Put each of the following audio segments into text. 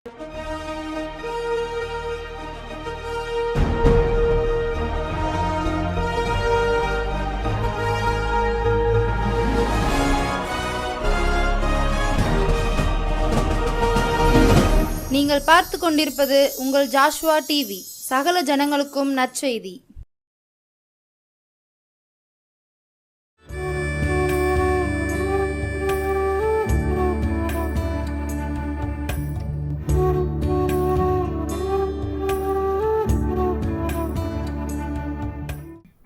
நீங்கள் பார்த்து கொண்டிருப்பது உங்கள் ஜாஷ்வா டிவி. சகல ஜனங்களுக்கும் நற்செய்தி.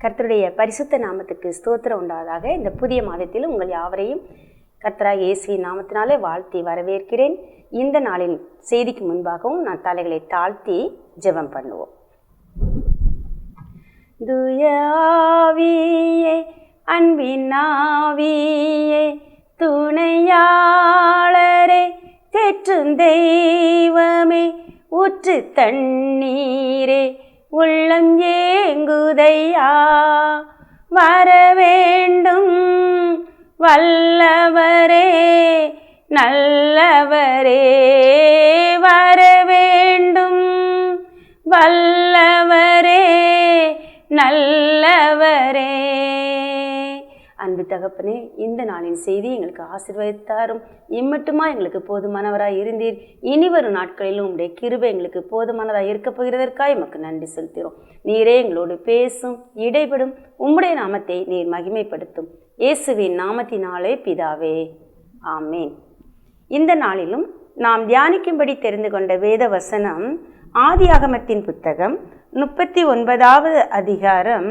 கர்த்தருடைய பரிசுத்த நாமத்துக்கு ஸ்தோத்திரம் உண்டாவதாக. இந்த புதிய மாதத்தில் உங்கள் யாவரையும் கர்த்தராகிய இயேசுவின் நாமத்தினாலே வாழ்த்தி வரவேற்கிறேன். இந்த நாளின் செய்திக்கு முன்பாகவும் நான் தலைகளை தாழ்த்தி ஜெபம் பண்ணுவோம். துயாவியே, அன்பின் ஆவியே, துணையாளரே, தேற்றும் தெய்வமே, ஊற்று தண்ணீரே, உள்ளம் ஏங்குதையா, வர வேண்டும் வல்லவரே, நல்லவரே, வர வேண்டும் வல்லவரே, நல்லவரே. அன்பு தகப்பனே, இந்த நாளின் செய்தி எங்களுக்கு ஆசீர்வதித்தாரும். இம்மட்டுமா எங்களுக்கு போதுமானவராய் இருந்தீர். இனி வரும் நாட்களிலும் உடைய கிருபை எங்களுக்கு போதுமானதாக இருக்க போகிறதற்காக எமக்கு நன்றி செலுத்துகிறோம். நீரே எங்களோடு பேசும், இடைபடும். உம்முடைய நாமத்தை நீர் மகிமைப்படுத்தும். இயேசுவின் நாமத்தினாலே பிதாவே, ஆமேன். இந்த நாளிலும் நாம் தியானிக்கும்படி தெரிந்து கொண்ட வேத வசனம் ஆதியாகமத்தின் புத்தகம் 39வது அதிகாரம்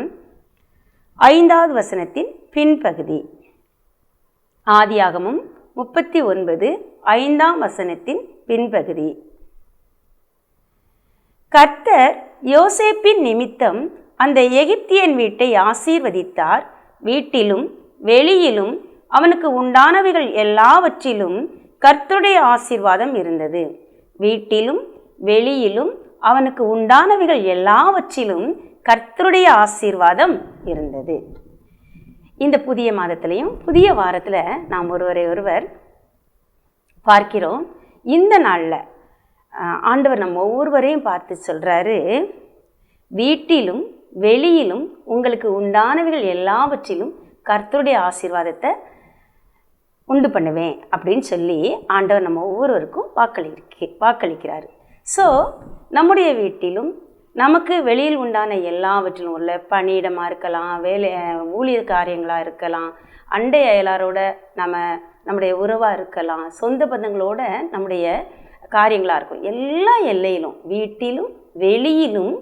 5வது வசனத்தின் பின்பகுதி. ஆதியாகமம் 39 5ஆம் வசனத்தின் பின்பகுதி. கர்த்தர் யோசேப்பின் நிமித்தம் அந்த எகிப்தியன் வீட்டை ஆசீர்வதித்தார். வீட்டிலும் வெளியிலும் அவனுக்கு உண்டானவைகள் எல்லாவற்றிலும் கர்த்தருடைய ஆசீர்வாதம் இருந்தது. வீட்டிலும் வெளியிலும் அவனுக்கு உண்டானவைகள் எல்லாவற்றிலும் கர்த்தருடைய ஆசீர்வாதம் இருந்தது. இந்த புதிய மாதத்திலையும் புதிய வாரத்தில் நாம் ஒருவரை ஒருவர் பார்க்கிறோம். இந்த நாளில் ஆண்டவர் நம்ம ஒவ்வொருவரையும் பார்த்து சொல்கிறாரு, வீட்டிலும் வெளியிலும் உங்களுக்கு உண்டானவைகள் எல்லாவற்றிலும் கர்த்தருடைய ஆசீர்வாதத்தை உண்டு பண்ணுவேன் அப்படின்னு சொல்லி ஆண்டவர் நம்ம ஒவ்வொருவருக்கும் வாக்களிக்கிறார். ஸோ நம்முடைய வீட்டிலும் நமக்கு வெளியில் உண்டான எல்லாவற்றிலும் உள்ள பணியிடமாக இருக்கலாம், ஊழிய காரியங்களாக இருக்கலாம், அண்டை அயலாரோட நம்முடைய உறவாக இருக்கலாம், சொந்த பந்தங்களோட நம்முடைய காரியங்களாக இருக்கும். எல்லா எல்லையிலும் வீட்டிலும் வெளியிலும்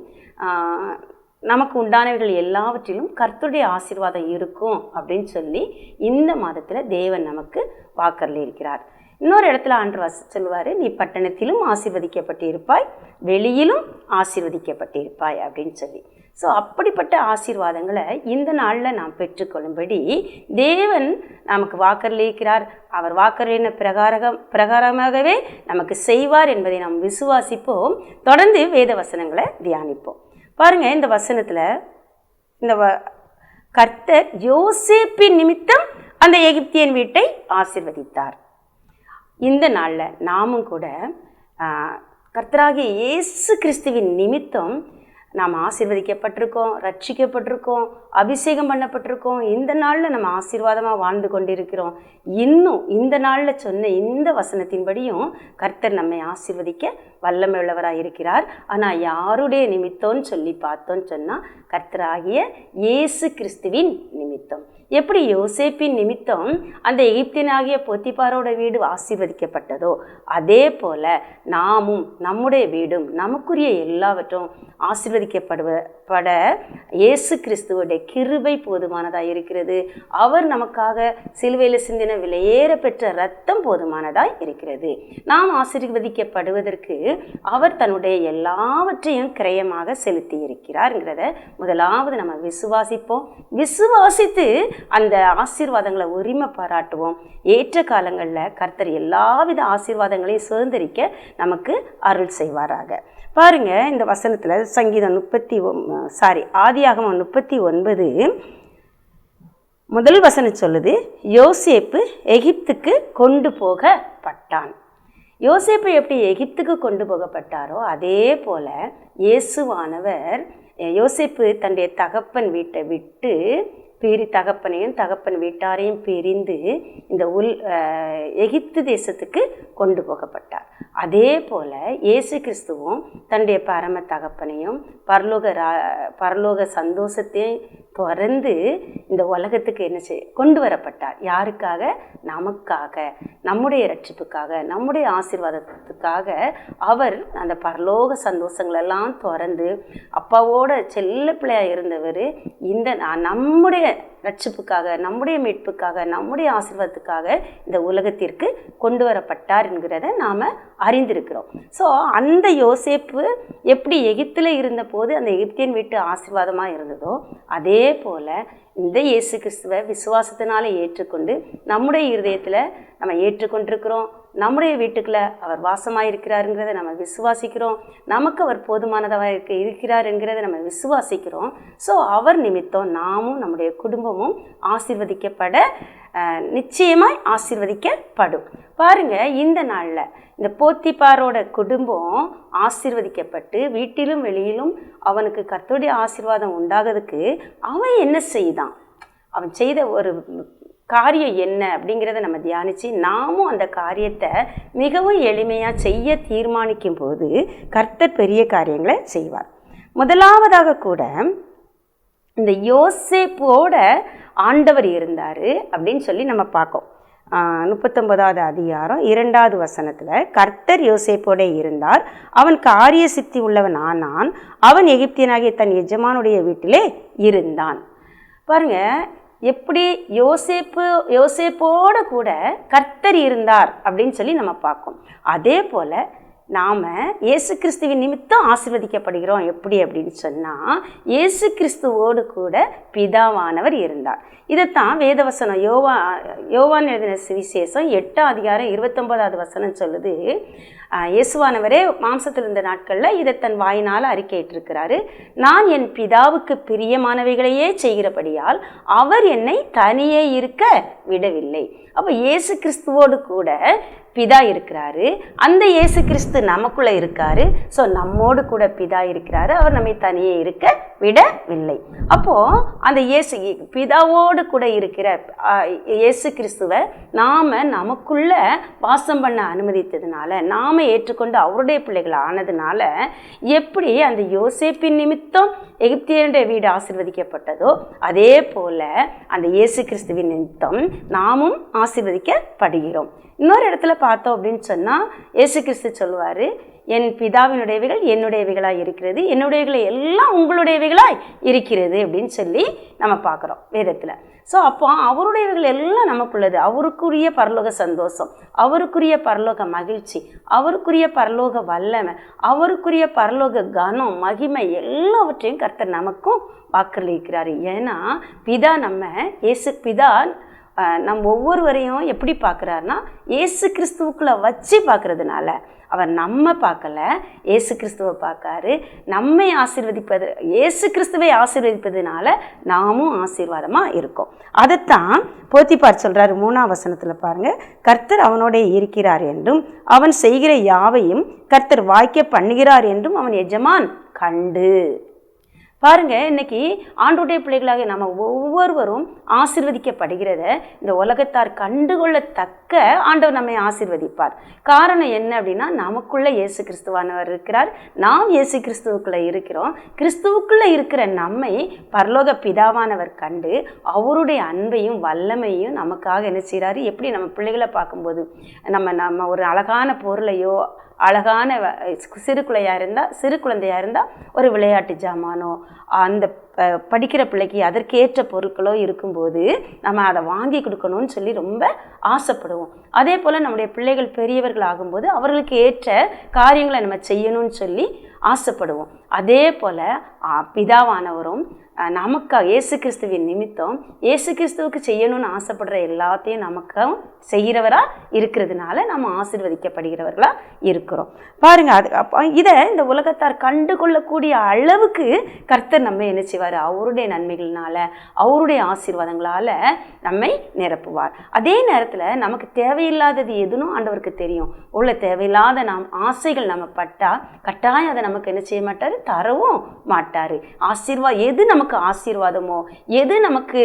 நமக்கு உண்டானவைகள் எல்லாவற்றிலும் கர்த்தருடைய ஆசீர்வாதம் இருக்கும் அப்படின்னு சொல்லி இந்த மாதத்தில் தேவன் நமக்கு வாக்கரில் இருக்கிறார். இன்னொரு இடத்துல ஆண்டவர் சொல்லுவார், நீ பட்டணத்திலும் ஆசீர்வதிக்கப்பட்டிருப்பாய், வெளியிலும் ஆசீர்வதிக்கப்பட்டிருப்பாய் அப்படின்னு சொல்லி. ஸோ அப்படிப்பட்ட ஆசீர்வாதங்களை இந்த நாளில் நாம் பெற்றுக்கொள்ளும்படி தேவன் நமக்கு வாக்களிக்கிறார். அவர் வாக்களின பிரகாரமாகவே நமக்கு செய்வார் என்பதை நாம் விசுவாசிப்போம். தொடர்ந்து வேத வசனங்களை தியானிப்போம். பாருங்க, இந்த வசனத்தில் இந்த கர்த்தர் யோசேப்பின் நிமித்தம் அந்த எகிப்தியன் வீட்டை ஆசீர்வதித்தார். இந்த நாளில் நாமும் கூட கர்த்தராகிய இயேசு கிறிஸ்துவின் நிமித்தம் நாம் ஆசீர்வதிக்கப்பட்டிருக்கோம், ரட்சிக்கப்பட்டிருக்கோம், அபிஷேகம் பண்ணப்பட்டிருக்கோம். இந்த நாளில் நம்ம ஆசீர்வாதமாக வாழ்ந்து கொண்டிருக்கிறோம். இன்னும் இந்த நாளில் சொன்ன இந்த வசனத்தின்படியும் கர்த்தர் நம்மை ஆசீர்வதிக்க வல்லமை உள்ளவராக இருக்கிறார். ஆனால் யாருடைய நிமித்தம்னு சொல்லி பார்த்தோன்னு சொன்னால் கர்த்தராகிய இயேசு கிறிஸ்துவின் நிமித்தம். எப்படி யோசேப்பின் நிமித்தம் அந்த எகிப்தியனாகிய போத்திபாரோட வீடு ஆசீர்வதிக்கப்பட்டதோ அதே போல நாமும் நம்முடைய வீடும் நமக்குரிய எல்லாவற்றும் ஆசீர்வதிக்கப்பட இயேசு கிறிஸ்துவோடைய கிருபை போதுமானதாக இருக்கிறது. அவர் நமக்காக சிலுவையில் சிந்தின விலையேற பெற்ற இரத்தம் போதுமானதாய் இருக்கிறது. நாம் ஆசீர்வதிக்கப்படுவதற்கு அவர் தன்னுடைய எல்லாவற்றையும் கிரயமாக செலுத்தி இருக்கிறார்ங்கிறத முதலாவது நம்ம விசுவாசிப்போம். விசுவாசித்து அந்த ஆசீர்வாதங்களை உரிமை பாராட்டுவோம். ஏற்ற காலங்களில் கர்த்தர் எல்லாவித ஆசீர்வாதங்களையும் சுதந்திரிக்க நமக்கு அருள் செய்வாராக. பாருங்க, இந்த வசனத்தில் சங்கீதம் ஆதியாகமம் 39 முதல் வசனம் சொல்லுது, யோசேப்பு எகிப்துக்கு கொண்டு போகப்பட்டான். யோசேப்பு எப்படி எகிப்துக்கு கொண்டு போகப்பட்டாரோ அதே போல இயேசுவானவர் யோசேப்பு தன்னுடைய தகப்பன் வீட்டை விட்டு தகப்பனையும் தகப்பன் வீட்டாரையும் பிரிந்து இந்த எகிப்து தேசத்துக்கு கொண்டு போகப்பட்டார். அதே போல் இயேசு கிறிஸ்துவும் தன்னுடைய பரம தகப்பனையும் பரலோக சந்தோஷத்தையும் துறந்து இந்த உலகத்துக்கு என்ன கொண்டு வரப்பட்டார். யாருக்காக? நமக்காக, நம்முடைய ரட்சிப்புக்காக, நம்முடைய ஆசீர்வாதத்துக்காக அவர் அந்த பரலோக சந்தோஷங்களெல்லாம் துறந்து அப்பாவோட செல்ல பிள்ளையாக இருந்தவர் இந்த நம்முடைய ரட்சிப்புக்காக, நம்முடைய மீட்புக்காக, நம்முடைய ஆசீர்வாதத்துக்காக இந்த உலகத்திற்கு கொண்டு வரப்பட்டார் என்கிறத நாம் அறிந்திருக்கிறோம். ஸோ அந்த யோசேப்பு எப்படி எகிப்தில் இருந்தபோது அந்த எகிப்தியன் வீட்டு ஆசீர்வாதமாக இருந்ததோ அதே போல் இந்த இயேசு கிறிஸ்துவை விசுவாசத்தினால ஏற்றுக்கொண்டு நம்முடைய இருதயத்தில் நம்ம ஏற்றுக்கொண்டிருக்கிறோம். நம்முடைய வீட்டுக்குள்ளே அவர் வாசமாக இருக்கிறாருங்கிறத நம்ம விசுவாசிக்கிறோம். நமக்கு அவர் போதுமானதாக இருக்கிறார் என்கிறத நம்ம விசுவாசிக்கிறோம். ஸோ அவர் நிமித்தம் நாமும் நம்முடைய குடும்பமும் ஆசீர்வதிக்கப்பட நிச்சயமாய் ஆசீர்வதிக்கப்படும். பாருங்க, இந்த நாளில் இந்த போத்திபாரோட குடும்பம் ஆசீர்வதிக்கப்பட்டு வீட்டிலும் வெளியிலும் அவனுக்கு கர்த்தருடைய ஆசீர்வாதம் உண்டாகிறதுக்கு அவன் என்ன செய்தான், அவன் செய்த ஒரு காரியம் என்ன அப்படிங்கிறத நம்ம தியானித்து நாமும் அந்த காரியத்தை மிகவும் எளிமையாக செய்ய தீர்மானிக்கும் போது கர்த்தர் பெரிய காரியங்களை செய்வார். முதலாவதாக கூட இந்த யோசேப்போட ஆண்டவர் இருந்தார் அப்படின்னு சொல்லி நம்ம பார்க்கோம். 39வது அதிகாரம் 2வது வசனத்தில் கர்த்தர் யோசேப்போட இருந்தார், அவன் காரிய சித்தி உள்ளவன் ஆனான், அவன் எகிப்தியனாகிய தன் எஜமானுடைய வீட்டிலே இருந்தான். பாருங்க, எப்படி யோசேப்போட கூட கர்த்தர் இருந்தார் அப்படின்னு சொல்லி நம்ம பார்க்கோம். அதே போல் நாம் இயேசு கிறிஸ்துவின் நிமித்தம் ஆசீர்வதிக்கப்படுகிறோம். எப்படி அப்படின்னு சொன்னால் இயேசு கிறிஸ்துவோடு கூட பிதாவானவர் இருந்தார். இதைத்தான் வேதவசனம் யோவான் எழுதின சுவிசேஷம் 8ம் அதிகாரம் 29வது வசனம் சொல்லுது. இயேசுவானவரே மாம்சத்தில் இருந்த நாட்களில் இதை தன் வாயினால் அறிக்கையிட்டிருக்கிறாரு. நான் என் பிதாவுக்கு பிரியமானவைகளையே செய்கிறபடியால் அவர் என்னை தனியே இருக்க விடவில்லை. அப்போ இயேசு கிறிஸ்துவோடு கூட பிதா இருக்கிறாரு, அந்த இயேசு கிறிஸ்து நமக்குள்ளே இருக்காரு. ஸோ நம்மோடு கூட பிதா இருக்கிறாரு, அவர் நம்மை தனியே இருக்க விடவில்லை. அப்போது அந்த பிதாவோடு கூட இருக்கிற இயேசு கிறிஸ்துவை நாம் நமக்குள்ள வாசம் பண்ண அனுமதித்ததுனால, நாம் ஏற்றுக்கொண்டு அவருடைய பிள்ளைகள் ஆனதுனால, எப்படி அந்த யோசேப்பின் நிமித்தம் எகிப்தியனுடைய வீடு ஆசீர்வதிக்கப்பட்டதோ அதே போல் அந்த இயேசு கிறிஸ்துவின் நிமித்தம் நாமும் ஆசீர்வதிக்கப்படுகிறோம். இன்னொரு இடத்துல பார்த்தோம் அப்படின்னு சொன்னால் இயேசு கிறிஸ்து சொல்லுவார், என் பிதாவினுடையவைகள் என்னுடையவைகளாக இருக்கிறது, என்னுடையவைகளை எல்லாம் உங்களுடையவைகளாய் இருக்கிறது அப்படின்னு சொல்லி நம்ம பார்க்குறோம் வேதத்தில். ஸோ அப்போ அவருடையவைகள் எல்லாம் நமக்குள்ளது. அவருக்குரிய பரலோக சந்தோஷம், அவருக்குரிய பரலோக மகிழ்ச்சி, அவருக்குரிய பரலோக வல்லமை, அவருக்குரிய பரலோக கனம், மகிமை எல்லாவற்றையும் கர்த்தர் நமக்கும் வாக்களிக்கிறாரு. ஏன்னா பிதா பிதா நம்ம ஒவ்வொருவரையும் எப்படி பார்க்குறாருன்னா இயேசு கிறிஸ்துவுக்குள்ளே வச்சு பார்க்குறதுனால அவர் நம்ம பார்க்கல, இயேசு கிறிஸ்துவை பார்க்காரு. நம்மை இயேசு கிறிஸ்துவை ஆசீர்வதிப்பதுனால நாமும் ஆசீர்வாதமாக இருக்கோம். அதைத்தான் போத்திபார் சொல்கிறார் 3ஆம் வசனத்தில் பாருங்கள், கர்த்தர் அவனோட இருக்கிறார் என்றும் அவன் செய்கிற யாவையும் கர்த்தர் வாய்க்க பண்ணுகிறார் என்றும் அவன் எஜமான் கண்டு. பாருங்க, இன்னைக்கு ஆண்டவருடைய பிள்ளைகளாக நம்ம ஒவ்வொருவரும் ஆசீர்வதிக்கப்படுகிறத இந்த உலகத்தார் கண்டுகொள்ளத்தக்க ஆண்டவர் நம்மை ஆசீர்வதிப்பார். காரணம் என்ன அப்படின்னா, நமக்குள்ள இயேசு கிறிஸ்துவானவர் இருக்கிறார், நாம் இயேசு கிறிஸ்துவுக்குள்ள இருக்கிறோம். கிறிஸ்துவுக்குள்ள இருக்கிற நம்மை பரலோக பிதாவானவர் கண்டு அவருடைய அன்பையும் வல்லமையும் நமக்காக என்ன செய்கிறாரு. எப்படி நம்ம பிள்ளைகளை பார்க்கும்போது நம்ம ஒரு அழகான பொருளையோ அழகான சிறு குழந்தையாக இருந்தால் ஒரு விளையாட்டு ஜாமானோ அந்த படிக்கிற பிள்ளைக்கு அதற்கேற்ற பொருட்களோ இருக்கும்போது நம்ம அதை வாங்கி கொடுக்கணும்னு சொல்லி ரொம்ப ஆசைப்படுவோம். அதே போல் நம்முடைய பிள்ளைகள் பெரியவர்கள் ஆகும்போது அவர்களுக்கு ஏற்ற காரியங்களை நம்ம செய்யணும்னு சொல்லி ஆசைப்படுவோம். அதே போல் பிதாவானவரும் நமக்காக இயேசு கிறிஸ்துவின் நிமித்தம் இயேசு கிறிஸ்துவுக்கு செய்யணும்னு ஆசைப்படுற எல்லாத்தையும் நமக்கும் செய்கிறவராக இருக்கிறதுனால நம்ம ஆசீர்வதிக்கப்படுகிறவர்களாக இருக்கிறோம். பாருங்கள், அது இதை இந்த உலகத்தார் கண்டு கொள்ளக்கூடிய அளவுக்கு கர்த்தர் நம்ம என்ன செய்வார்? அவருடைய நன்மைகள்னால, அவருடைய ஆசீர்வாதங்களால் நம்மை நிரப்புவார். அதே நேரத்தில் நமக்கு தேவையில்லாதது எதுனும் ஆண்டவருக்கு தெரியும். உள்ள தேவையில்லாத ஆசைகள் நம்ம பட்டா கட்டாயம் அதை நமக்கு என்ன செய்ய மாட்டார்? தரவும் மாட்டார். எது நமக்கு ஆசீர்வாதமோ, எது நமக்கு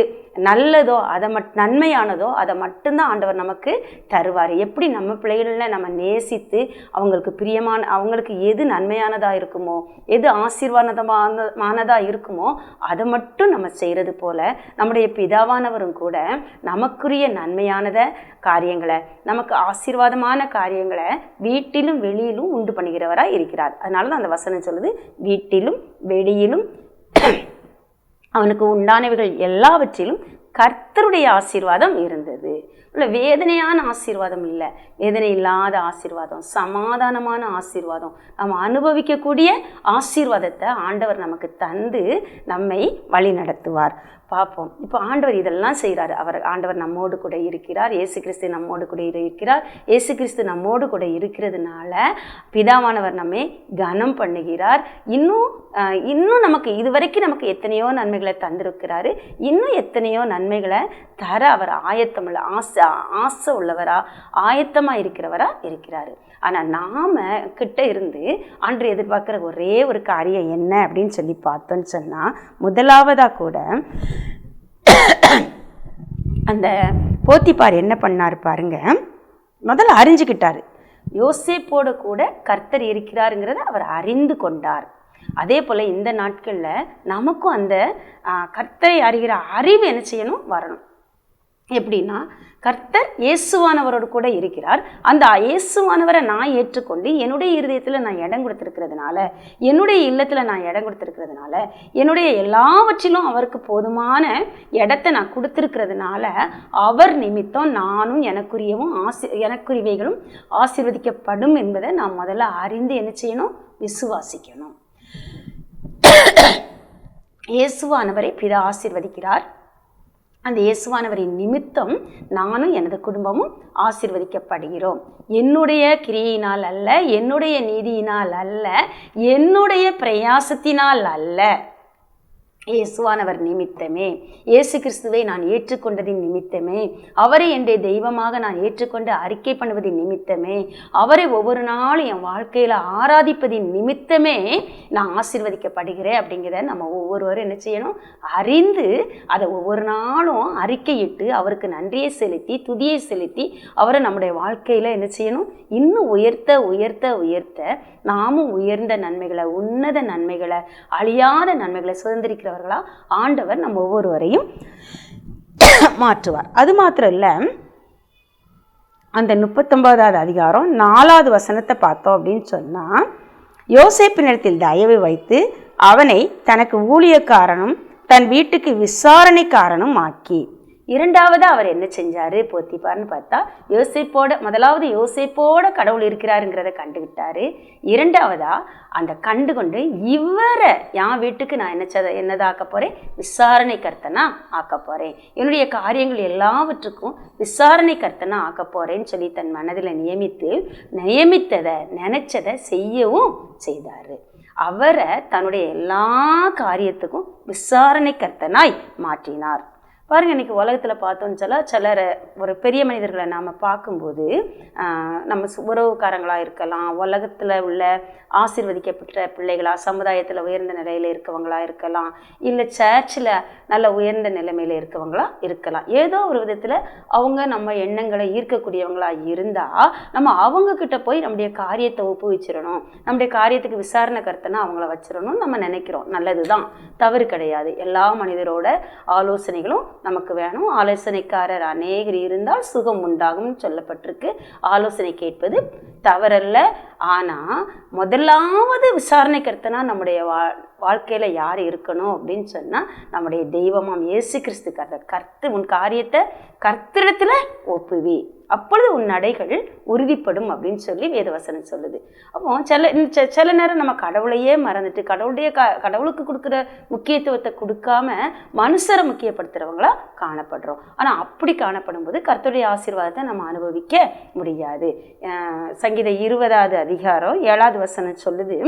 நல்லதோ, அதை நன்மையானதோ அதை மட்டும்தான் ஆண்டவர் நமக்கு தருவார். எப்படி நம்ம பிள்ளைகளில் நம்ம நேசித்து அவங்களுக்கு பிரியமான, அவங்களுக்கு எது நன்மையானதாக இருக்குமோ, எது ஆசீர்வாதமானதாக இருக்குமோ அதை மட்டும் நம்ம செய்கிறது போல நம்முடைய பிதாவானவரும் கூட நமக்குரிய நன்மையானத காரியங்களை, நமக்கு ஆசீர்வாதமான காரியங்களை வீட்டிலும் வெளியிலும் உண்டு பண்ணுகிறவராக இருக்கிறார். அதனால தான் அந்த வசனம் சொல்லுது, வீட்டிலும் வெளியிலும் அவனுக்கு உண்டானவைகள் எல்லாவற்றிலும் கர்த்தருடைய ஆசீர்வாதம் இருந்தது. இல்லை வேதனையான ஆசீர்வாதம் இல்லை, வேதனை இல்லாத ஆசீர்வாதம், சமாதானமான ஆசீர்வாதம், நம்ம அனுபவிக்கக்கூடிய ஆசீர்வாதத்தை ஆண்டவர் நமக்கு தந்து நம்மை வழி நடத்துவார். பார்ப்போம். இப்போ ஆண்டவர் இதெல்லாம் செய்கிறார். ஆண்டவர் நம்மோடு கூட இருக்கிறார். இயேசு கிறிஸ்து நம்மோடு கூட இருக்கிறார். இயேசு கிறிஸ்து நம்மோடு கூட இருக்கிறதுனால பிதாவானவர் நம்மை கனம் பண்ணுகிறார். இன்னும் நமக்கு இதுவரைக்கும் நமக்கு எத்தனையோ நன்மைகளை தந்திருக்கிறாரு. இன்னும் எத்தனையோ நன்மைகளை தர அவர் ஆசை உள்ளவரா, ஆயத்தமாக இருக்கிறவரா இருக்கிறாரு. ஆனால் நாம் கிட்ட இருந்து ஆண்டு எதிர்பார்க்குற ஒரே ஒரு காரியம் என்ன அப்படின்னு சொல்லி பார்த்தோன்னு சொன்னால், முதலாவதாக கூட அந்த போத்திபார் என்ன பண்ணார் பாருங்க, முதல்ல அறிஞ்சுக்கிட்டார். யோசேப்போடு கூட கர்த்தர் இருக்கிறாருங்கிறத அவர் அறிந்து கொண்டார். அதே போல் இந்த நாட்களில் நமக்கும் அந்த கர்த்தரை அறிகிற அறிவு என்ன செய்யணும்? வரணும். எப்படின்னா, கர்த்தர் இயேசுவானவரோடு கூட இருக்கிறார். அந்த இயேசுவானவரை நான் ஏற்றுக்கொண்டு என்னுடைய இருதயத்தில் நான் இடம் கொடுத்துருக்கிறதுனால, என்னுடைய இல்லத்தில் நான் இடம் கொடுத்துருக்கிறதுனால, என்னுடைய எல்லாவற்றிலும் அவருக்கு போதுமான இடத்தை நான் கொடுத்துருக்கிறதுனால, அவர் நிமித்தம் நானும் எனக்குரியவைகளும் ஆசீர்வதிக்கப்படும் என்பதை நான் முதல்ல அறிந்து என்ன செய்யணும்? விசுவாசிக்கணும். இயேசுவானவரை பிதா ஆசீர்வதிக்கிறார். அந்த இயேசுவானவரின் நிமித்தம் நானும் எனது குடும்பமும் ஆசீர்வதிக்கப்படுகிறோம். என்னுடைய கிரியையினால் அல்ல, என்னுடைய நீதியினால் அல்ல, என்னுடைய பிரயாசத்தினால் அல்ல, இயேசுவானவர் நிமித்தமே, இயேசு கிறிஸ்துவை நான் ஏற்றுக்கொண்டதின் நிமித்தமே, அவரை என்னுடைய தெய்வமாக நான் ஏற்றுக்கொண்டு அறிக்கை பண்ணுவதின் நிமித்தமே, அவரை ஒவ்வொரு நாளும் என் வாழ்க்கையில் ஆராதிப்பதின் நிமித்தமே நான் ஆசீர்வதிக்கப்படுகிறேன். அப்படிங்கிறத நம்ம ஒவ்வொருவரும் என்ன செய்யணும்? அறிந்து அதை ஒவ்வொரு நாளும் அறிக்கையிட்டு அவருக்கு நன்றியை செலுத்தி துதியை செலுத்தி அவரை நம்முடைய வாழ்க்கையில் என்ன செய்யணும்? இன்னும் உயர்த்த உயர்த்த உயர்த்த நாமும் உயர்ந்த நன்மைகளை, உன்னத நன்மைகளை, அழியாத நன்மைகளை சுதந்திரிக்கிறவர்களா ஆண்டவர் நம்ம ஒவ்வொருவரையும் மாற்றுவார். அது மாத்திரம் இல்லை, அந்த 39வது அதிகாரம் 4வது வசனத்தை பார்த்தோம் அப்படின்னு சொன்னால், யோசேப்பினிடத்தில் தயவு வைத்து அவனை தனக்கு ஊழியக்காரனும் தன் வீட்டுக்கு விசாரணைக்காரனும் ஆக்கி. இரண்டாவது அவர் என்ன செஞ்சாரு போத்திபார்னு பார்த்தா, முதலாவது யோசேப்போட கடவுள் இருக்கிறாருங்கிறத கண்டுகிட்டாரு. இரண்டாவதா அந்த கண்டுகொண்டு இவரை என் வீட்டுக்கு நான் என்னதாக்க போறேன்? விசாரணை கர்த்தனா ஆக்க போறேன். என்னுடைய காரியங்கள் எல்லாவற்றுக்கும் விசாரணை கர்த்தனா ஆக்க போறேன்னு சொல்லி தன் மனதில் நியமித்ததை நினைச்சதை செய்யவும் செய்தாரு. அவரை தன்னுடைய எல்லா காரியத்துக்கும் விசாரணை கர்த்தனாய் மாற்றினார். பாருங்கள், இன்றைக்கி உலகத்தில் பார்த்தோன்னு சிலர் ஒரு பெரிய மனிதர்களை நாம் பார்க்கும்போது, நம்ம உறவுக்காரங்களாக இருக்கலாம், உலகத்தில் உள்ள ஆசீர்வதிக்கப்பட்ட பிள்ளைகளாக, சமுதாயத்தில் உயர்ந்த நிலையில் இருக்கவங்களா இருக்கலாம், இல்லை சர்ச்சில் நல்ல உயர்ந்த நிலைமையில் இருக்கவங்களா இருக்கலாம். ஏதோ ஒரு விதத்தில் அவங்க நம்ம எண்ணங்களை ஈர்க்கக்கூடியவங்களாக இருந்தால் நம்ம அவங்கக்கிட்ட போய் நம்முடைய காரியத்தை ஒப்புவிச்சிடணும், நம்முடைய காரியத்துக்கு விசாரணை கர்த்தனா அவங்கள வச்சிடணும்னு நம்ம நினைக்கிறோம். நல்லது தான், தவறு கிடையாது. எல்லா மனிதரோட ஆலோசனைகளும் நமக்கு வேணும். ஆலோசனைக்காரர் அநேகர் இருந்தால் சுகம் உண்டாகும் சொல்லப்பட்டிருக்கு. ஆலோசனை கேட்பது தவறல்ல. ஆனால் முதலாவது விசாரணை கர்த்தனா நம்முடைய வாழ்க்கையில் யார் இருக்கணும் அப்படின்னு சொன்னால், நம்முடைய தெய்வமாம் இயேசு கிறிஸ்து. உன் காரியத்தை கர்த்தரிடத்தில் ஒப்புவி. அப்பொழுது உன் நடைகள் உறுதிப்படும் அப்படின்னு சொல்லி வேதவசனம் சொல்லுது. அப்போ சில நேரம் நம்ம கடவுளையே மறந்துட்டு கடவுளுக்கு கொடுக்குற முக்கியத்துவத்தை கொடுக்காம மனுஷரை முக்கியப்படுத்துறவங்களா காணப்படுறோம். ஆனால் அப்படி காணப்படும் போது கர்த்தருடைய ஆசீர்வாதத்தை நம்ம அனுபவிக்க முடியாது. சங்கீதம் 20வது அதிகாரம் 7வது வசனம் சொல்லுது,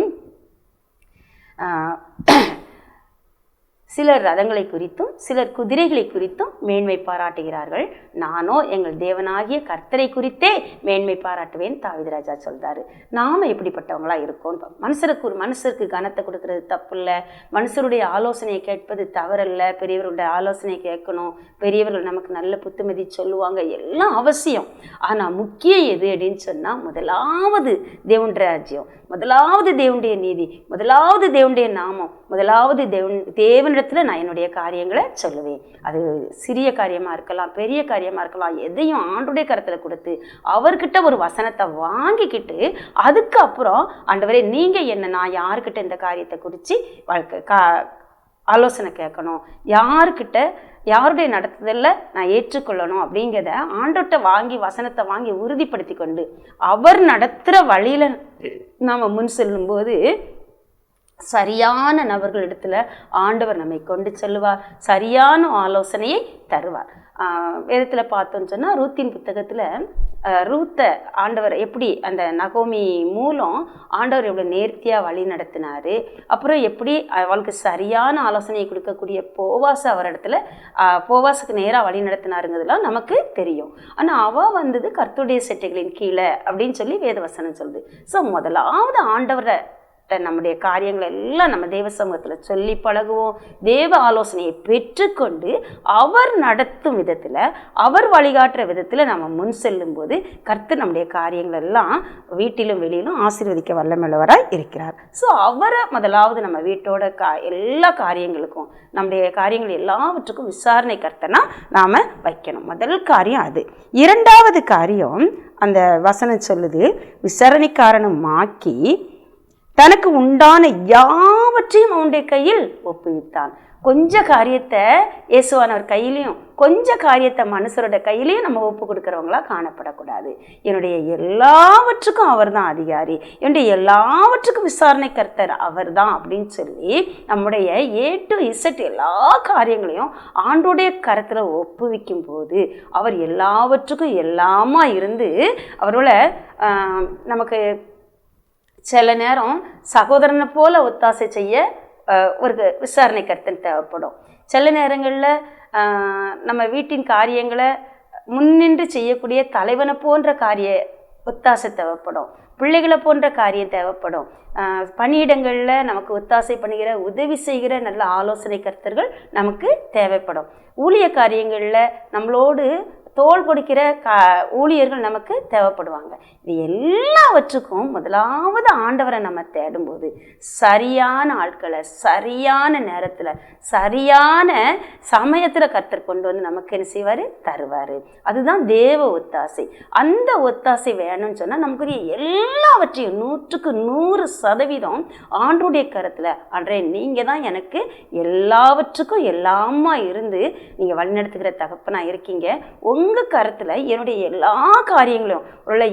சிலர் ரதங்களை குறித்தும் சிலர் குதிரைகளை குறித்தும் மேன்மை பாராட்டுகிறார்கள், நானோ எங்கள் தேவனாகிய கர்த்தரை குறித்தே மேன்மை பாராட்டுவேன் தாவீது ராஜா சொல்றாரு. நாம எப்படிப்பட்டவங்களா இருக்கோம்? மனுஷருக்கு கனத்தை கொடுக்கறது தப்பு இல்லை, மனுஷருடைய ஆலோசனையை கேட்பது தவறல்ல, பெரியவர்களுடைய ஆலோசனையை கேட்கணும், பெரியவர்கள் நமக்கு நல்ல புத்துமதி சொல்லுவாங்க, எல்லாம் அவசியம். ஆனால் முக்கியம் எது அப்படின்னு சொன்னால், முதலாவது தேவனுடைய ராஜ்யம், முதலாவது தேவனுடைய நீதி, முதலாவது தேவனுடைய நாமம், முதலாவது தேவனிடத்தில் நான் என்னுடைய காரியங்களை சொல்லுவேன். அது சிறிய காரியமாக இருக்கலாம், பெரிய காரியமாக இருக்கலாம், எதையும் ஆண்டுடைய கரத்தில் கொடுத்து அவர்கிட்ட ஒரு வசனத்தை வாங்கிக்கிட்டு அதுக்கப்புறம் ஆண்டவரே நீங்கள் என்ன, நான் யாருக்கிட்ட இந்த காரியத்தை குறித்து ஆலோசனை கேட்கணும், யாருடைய நடத்துதல்ல நான் ஏற்றுக்கொள்ளணும் அப்படிங்கிறத ஆண்டவர்கிட்ட வசனத்தை வாங்கி உறுதிப்படுத்தி கொண்டு அவர் நடத்துகிற வழியில் நாம் முன் செல்லும்போது சரியான நபர்களிடத்துல ஆண்டவர் நம்மை கொண்டு செல்வார், சரியான ஆலோசனையை தருவார். வேதத்தில் பார்த்தோன்னு சொன்னால் ரூத்தின் புத்தகத்தில் ரூத்தை ஆண்டவர் எப்படி அந்த நகோமி மூலம் ஆண்டவர் எவ்வளோ நேர்த்தியாக வழி நடத்தினார், அப்புறம் எப்படி அவளுக்கு சரியான ஆலோசனையை கொடுக்கக்கூடிய போவாசுக்கு நேராக வழி நடத்தினாருங்கிறதுலாம் நமக்கு தெரியும். ஆனால் அவள் வந்தது கர்த்தருடைய செட்டைகளின் கீழே அப்படின்னு சொல்லி வேதவசனம் சொல்லுது. ஸோ முதலாவது ஆண்டவரை நம்முடைய காரியங்களை எல்லாம் நம்ம தேவ சமூகத்தில் சொல்லி பழகுவோம். தேவ ஆலோசனையை பெற்றுக்கொண்டு அவர் நடத்தும் விதத்தில், அவர் வழிகாட்டுற விதத்தில் நம்ம முன் செல்லும் போது கர்த்தர் நம்முடைய காரியங்கள் எல்லாம் வீட்டிலும் வெளியிலும் ஆசீர்வதிக்க வல்லமையுள்ளவராய் இருக்கிறார். ஸோ அவரை முதலாவது நம்ம வீட்டோட எல்லா காரியங்களுக்கும், நம்முடைய காரியங்கள் எல்லாவற்றுக்கும் விசாரணை கர்த்தனா நாம் வைக்கணும். முதல் காரியம் அது. இரண்டாவது காரியம் அந்த வசனம் சொல்லுது, விசாரணைக்காரனுமாக்கி தனக்கு உண்டான யாவற்றையும் அவனுடைய கையில் ஒப்புவித்தான். கொஞ்ச காரியத்தை இயேசுவானவர் கையிலையும் கொஞ்ச காரியத்தை மனுஷரோட கையிலையும் நம்ம ஒப்பு கொடுக்குறவங்களா காணப்படக்கூடாது. என்னுடைய எல்லாவற்றுக்கும் அவர் தான் அதிகாரி, என்னுடைய எல்லாவற்றுக்கும் விசாரணை கர்த்தர் அவர் தான் அப்படின்னு சொல்லி நம்முடைய A to Z எல்லா காரியங்களையும் ஆண்டோடைய கரத்தில் ஒப்புவிக்கும் போது அவர் எல்லாவற்றுக்கும் எல்லாமா இருந்து அவரோட நமக்கு சில நேரம் சகோதரனை போல ஒத்தாசை செய்ய ஒரு விசாரணை கர்த்தன் தேவைப்படும். சில நேரங்களில் நம்ம வீட்டின் காரியங்களை முன்னின்று செய்யக்கூடிய தலைவனை போன்ற ஒத்தாசை தேவைப்படும், பிள்ளைகளை போன்ற காரியம் தேவைப்படும், பணியிடங்களில் நமக்கு ஒத்தாசை பண்ணுகிற உதவி செய்கிற நல்ல ஆலோசனை கர்த்தர்கள் நமக்கு தேவைப்படும். ஊழிய காரியங்களில் நம்மளோடு தோள் கொடுக்கிற ஊழியர்கள் நமக்கு தேவைப்படுவாங்க. இது எல்லாவற்றுக்கும் முதலாவது ஆண்டவரை நம்ம தேடும்போது சரியான ஆட்களை சரியான நேரத்தில் சரியான சமயத்தில் கர்த்தர் கொண்டு வந்து நமக்கு என்ன செய்வார், தருவார். அதுதான் தேவ ஒத்தாசை. அந்த ஒத்தாசை வேணும்னு சொன்னால் நமக்குரிய எல்லாவற்றையும் 100% ஆண்டருடைய கரத்தில், ஆண்டரே நீங்கள் தான் எனக்கு எல்லாவற்றுக்கும் எல்லாமா இருந்து நீங்கள் வழிநடத்துகிற தகப்பனாக இருக்கீங்க, உங்கள் கரத்தில் என்னுடைய எல்லா காரியங்களையும்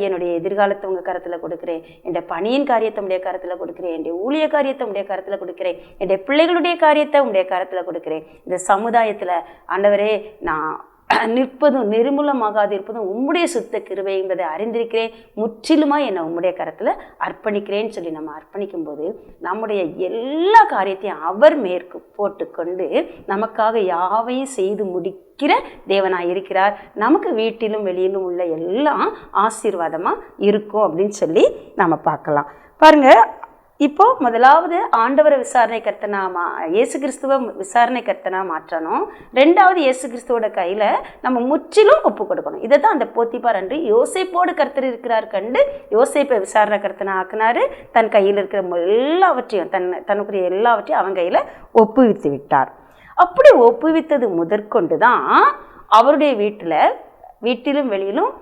என்னுடைய எதிர்காலத்தை உங்கள் கரத்தில் கொடுக்குறேன், என்னுடைய பணியின் காரியத்தை உடைய கரத்தில் கொடுக்குறேன், என்னுடைய ஊழிய காரியத்தை உடைய கரத்தில் கொடுக்குறேன், என்னுடைய பிள்ளைகளுடைய காரியத்தை உடைய கரத்தில் கொடுக்குறேன். இந்த சமுதாயத்தில் ஆண்டவரே நான் நிற்பதும் நிர்மூலமாகாது இருப்பதும் உம்முடைய சுத்த கிருபை என்பதை அறிந்திருக்கிறேன், முற்றிலுமாக என்னை உம்முடைய கரத்தில் அர்ப்பணிக்கிறேன்னு சொல்லி நம்ம அர்ப்பணிக்கும் போது நம்முடைய எல்லா காரியத்தையும் அவர் மேற்கு போட்டுக்கொண்டு நமக்காக யாவையும் செய்து முடிக்கிற தேவனாக இருக்கிறார். நமக்கு வீட்டிலும் வெளியிலும் உள்ள எல்லாம் ஆசீர்வாதமாக இருக்கும் அப்படின்னு சொல்லி நம்ம பார்க்கலாம். பாருங்கள், இப்போ முதலாவது ஆண்டவரை விசாரணை கர்த்தனா இயேசு கிறிஸ்துவ விசாரணை கர்த்தனா மாற்றணும். ரெண்டாவது இயேசு கிறிஸ்துவோட கையில் நம்ம முற்றிலும் ஒப்பு கொடுக்கணும். இதை தான் அந்த போத்திபார் அன்று யோசேப்போடு கர்த்தர் இருக்கிறார் கண்டு யோசேப்பை விசாரணை கர்த்தனா ஆக்கினாரு. தன் கையில் இருக்கிற எல்லாவற்றையும் தனக்குரிய எல்லாவற்றையும் அவன் கையில் ஒப்புவித்து விட்டார். அப்படி ஒப்புவித்தது முதற்கொண்டு தான் அவருடைய வீட்டிலும் வெளியிலும்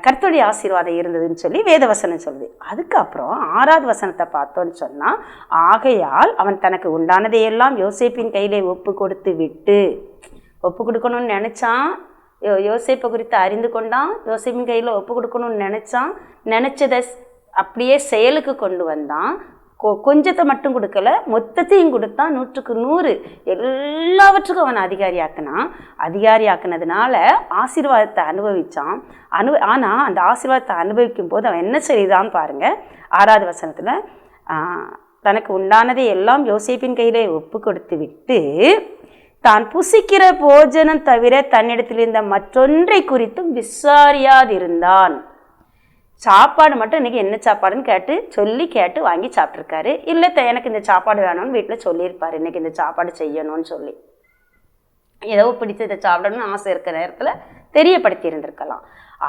கர்த்தருடைய ஆசீர்வாதம் இருந்ததுன்னு சொல்லி வேதவசனம் சொல்லுது. அதுக்கப்புறம் 6வது வசனத்தை பார்த்தோன்னு சொன்னால், ஆகையால் அவன் தனக்கு உண்டானதையெல்லாம் யோசேப்பின் கையிலே ஒப்பு கொடுக்கணும்னு நினச்சான். யோசேப்பை குறித்து அறிந்து கொண்டான். யோசேப்பின் கையில் ஒப்பு கொடுக்கணும்னு நினச்சதை அப்படியே செயலுக்கு கொண்டு வந்தான். கொஞ்சத்தை மட்டும் கொடுக்கல, மொத்தத்தையும் கொடுத்தான். 100க்கு 100 எல்லாவற்றுக்கும் அவன் அதிகாரியாக்குனதுனால ஆசீர்வாதத்தை அனுபவித்தான். ஆனால் அந்த ஆசீர்வாதத்தை அனுபவிக்கும் போது அவன் என்ன செய்தான்னு பாருங்கள். 6வது வசனத்தில், தனக்கு உண்டானதை எல்லாம் யோசேப்பின் கையிலே ஒப்பு கொடுத்து விட்டு தான் புசிக்கிற போஜனம் தவிர தன்னிடத்தில் இருந்த மற்றொன்றை குறித்தும் விசாரியாதிருந்தான். சாப்பாடு மட்டும் இன்றைக்கி என்ன சாப்பாடுன்னு கேட்டு வாங்கி சாப்பிட்ருக்காரு. இல்லை எனக்கு இந்த சாப்பாடு வேணும்னு வீட்டில் சொல்லியிருப்பார், இன்றைக்கி இந்த சாப்பாடு செய்யணும்னு சொல்லி. ஏதோ பிடிச்சதை சாப்பிடணும்னு ஆசை இருக்கிற நேரத்தில் தெரியப்படுத்தி இருந்திருக்கலாம்.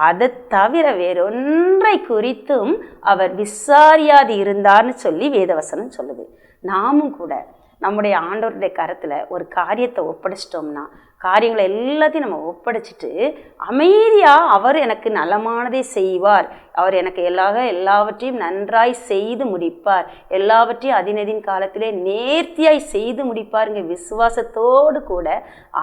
அதை தவிர வேறொன்றை குறித்தும் அவர் விசாரியாது இருந்தார்னு சொல்லி வேதவசனம் சொல்லுது. நாமும் கூட நம்முடைய ஆண்டவருடைய கரத்தில் ஒரு காரியத்தை ஒப்படைச்சிட்டோம்னா, காரியங்களை எல்லாத்தையும் நம்ம ஒப்படைச்சிட்டு அமைதியாக அவர் எனக்கு நலமானதை செய்வார், அவர் எனக்கு எல்லாவற்றையும் நன்றாய் செய்து முடிப்பார், எல்லாவற்றையும் அதினதின் காலத்திலே நேர்த்தியாய் செய்து முடிப்பாருங்க விசுவாசத்தோடு கூட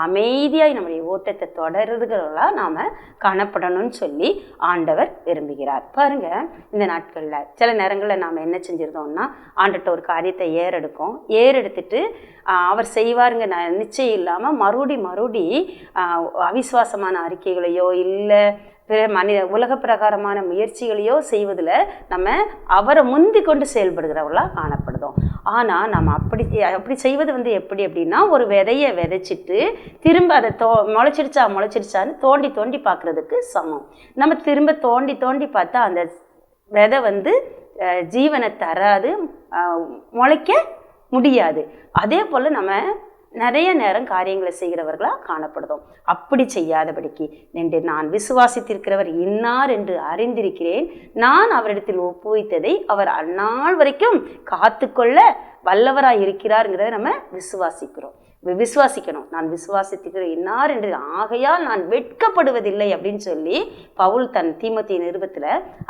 அமைதியாய் நம்முடைய ஓட்டத்தை தொடர்றதுகளா நாம் காணப்படணும்னு சொல்லி ஆண்டவர் விரும்புகிறார். பாருங்க, இந்த நாட்களில் சில நேரங்களில் நாம் என்ன செஞ்சிருந்தோம்னா, ஆண்டர்கிட்ட ஒரு காரியத்தை ஏறெடுத்துட்டு அவர் செய்வாருங்க நிச்சயம் இல்லாமல் மறுபடி அவிசுவாசமான அறிக்கைகளையோ இல்லை உலக பிரகாரமான முயற்சிகளையோ செய்வதில் நம்ம அவரை முந்தி கொண்டு செயல்படுகிறவர்களாக காணப்படுதோம். ஆனால் நம்ம அப்படி செய்வது எப்படி அப்படின்னா, ஒரு விதையை விதைச்சிட்டு திரும்ப அதை முளைச்சிடுச்சான்னு தோண்டி பார்க்குறதுக்கு சமம். நம்ம திரும்ப தோண்டி பார்த்தா அந்த விதை ஜீவனை தராது, முளைக்க முடியாது. அதே போல் நம்ம நிறைய நேரம் காரியங்களை செய்கிறவர்களாக காணப்படுதோம். அப்படி செய்யாதபடிக்கு நான் விசுவாசித்திருக்கிறவர் இன்னார் என்று அறிந்திருக்கிறேன், நான் அவரிடத்தில் ஒப்புவித்ததை அவர் அந்நாள் வரைக்கும் காத்துக்கொள்ள வல்லவராக இருக்கிறாருங்கிறத நம்ம விசுவாசிக்கணும். நான் விசுவாசித்திருக்கிற இன்னார் என்று ஆகையால் நான் வெட்கப்படுவதில்லை அப்படின்னு சொல்லி பவுல் தன் தீமோத்தேயு நிருபத்தில்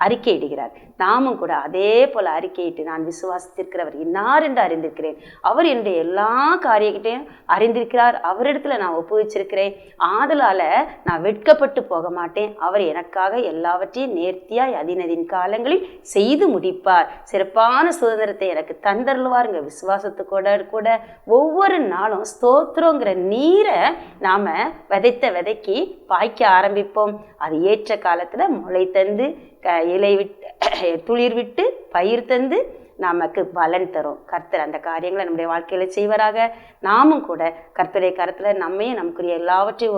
அறிக்கையிடுகிறார். நாமும் கூட அதே போல் அறிக்கையிட்டு, நான் விசுவாசித்திருக்கிறவர் இன்னார் என்று அறிந்திருக்கிறேன், அவர் என்னுடைய எல்லா காரியத்தையும் அறிந்திருக்கிறார், அவரிடத்துல நான் ஒப்புவிச்சிருக்கிறேன், ஆதலால் நான் வெட்கப்பட்டு போக மாட்டேன், அவர் எனக்காக எல்லாவற்றையும் நேர்த்தியாய் அதினதின் காலங்களில் செய்து முடிப்பார், சிறப்பான சுதந்திரத்தை எனக்கு தந்தருள்வாருங்க. விசுவாசத்துக்கூட கூட ஒவ்வொரு நாளும் ஸ்தோத்திரங்கிற நீரை நாம் விதைக்கு பாய்க்க ஆரம்பிப்போம். அது ஏற்ற காலத்தில் முளை தந்து இலை விட்டு துளிர் விட்டு பயிர் தந்து நமக்கு பலன் தரும். கர்த்தர் அந்த காரியங்களை நம்முடைய வாழ்க்கையில் செய்வராக. நாமும் கூட கர்த்தருடைய கரத்தில் நம்மையும் நமக்குரிய எல்லாவற்றையும்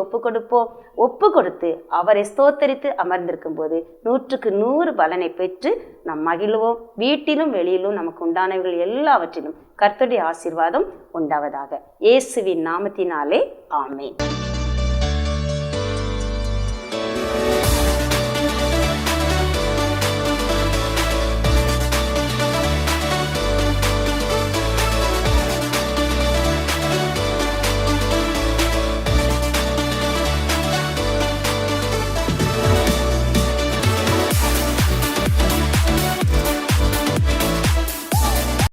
ஒப்பு கொடுத்து அவரை ஸ்தோத்தரித்து அமர்ந்திருக்கும் போது 100க்கு 100 பலனை பெற்று நாம் மகிழ்வோம். வீட்டிலும் வெளியிலும் நமக்கு உண்டானவர்கள் எல்லாவற்றிலும் கர்த்தருடைய ஆசீர்வாதம் உண்டாவதாக. இயேசுவின் நாமத்தினாலே ஆமென்.